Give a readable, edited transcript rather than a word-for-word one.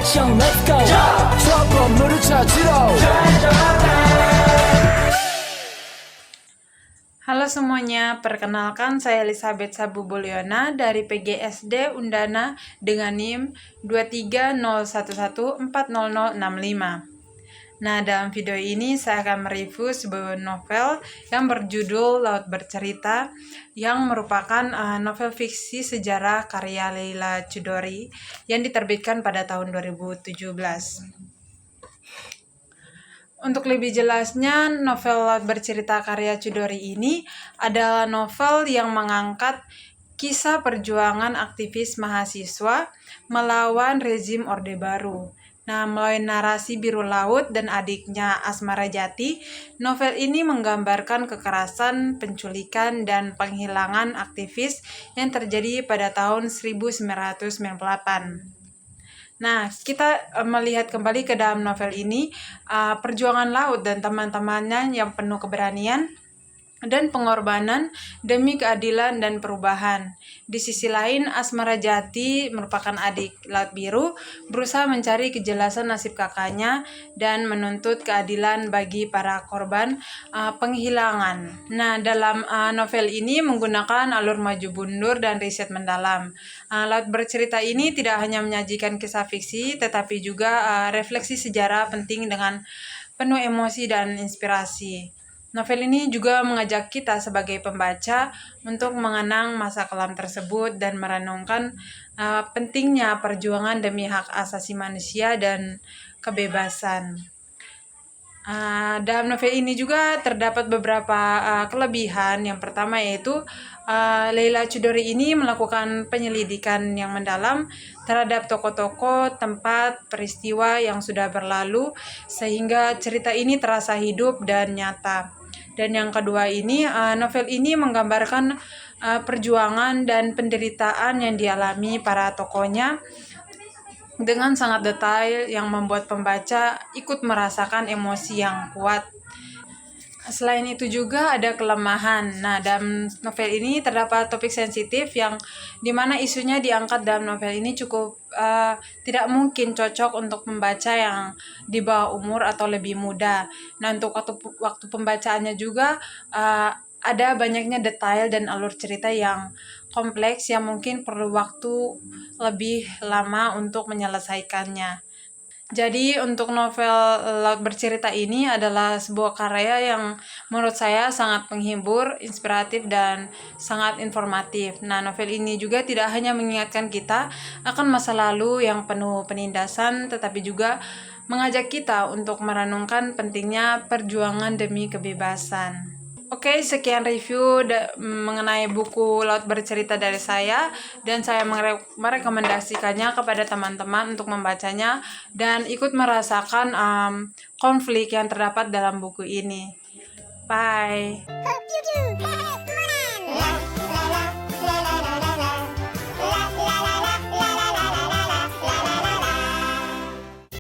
action, let's go. trouble 찾으러. Halo semuanya, perkenalkan saya Elizabeth Sabu Bolyona dari PGSD Undana dengan NIM 23011400065. Nah, dalam video ini saya akan mereview sebuah novel yang berjudul Laut Bercerita, yang merupakan novel fiksi sejarah karya Leila Chudori yang diterbitkan pada tahun 2017. Untuk lebih jelasnya, novel Laut Bercerita karya Chudori ini adalah novel yang mengangkat kisah perjuangan aktivis mahasiswa melawan rezim Orde Baru. Nah, melalui narasi Biru Laut dan adiknya Asmara Jati, novel ini menggambarkan kekerasan, penculikan, dan penghilangan aktivis yang terjadi pada tahun 1998. Nah, kita melihat kembali ke dalam novel ini, perjuangan Laut dan teman-temannya yang penuh keberanian dan pengorbanan demi keadilan dan perubahan. Di sisi lain, Asmara Jati merupakan adik Laut Biru, berusaha mencari kejelasan nasib kakaknya dan menuntut keadilan bagi para korban penghilangan. Nah, dalam novel ini menggunakan alur maju mundur dan riset mendalam. Laut Bercerita ini tidak hanya menyajikan kisah fiksi, tetapi juga refleksi sejarah penting dengan penuh emosi dan inspirasi. Novel ini juga mengajak kita sebagai pembaca untuk mengenang masa kelam tersebut dan merenungkan pentingnya perjuangan demi hak asasi manusia dan kebebasan. Dalam novel ini juga terdapat beberapa kelebihan. Yang pertama yaitu Leila Chudori ini melakukan penyelidikan yang mendalam terhadap tokoh-tokoh, tempat, peristiwa yang sudah berlalu, sehingga cerita ini terasa hidup dan nyata. Dan yang kedua ini, novel ini menggambarkan perjuangan dan penderitaan yang dialami para tokohnya dengan sangat detail yang membuat pembaca ikut merasakan emosi yang kuat. Selain itu juga ada kelemahan. Nah, dalam novel ini terdapat topik sensitif yang dimana isunya diangkat dalam novel ini cukup tidak mungkin cocok untuk pembaca yang di bawah umur atau lebih muda. Nah, untuk waktu pembacaannya juga ada banyaknya detail dan alur cerita yang kompleks yang mungkin perlu waktu lebih lama untuk menyelesaikannya. Jadi untuk novel Laut Bercerita ini adalah sebuah karya yang menurut saya sangat menghibur, inspiratif, dan sangat informatif. Nah, novel ini juga tidak hanya mengingatkan kita akan masa lalu yang penuh penindasan, tetapi juga mengajak kita untuk merenungkan pentingnya perjuangan demi kebebasan. Oke, sekian review mengenai buku Laut Bercerita dari saya, dan saya merekomendasikannya kepada teman-teman untuk membacanya dan ikut merasakan konflik yang terdapat dalam buku ini. Bye.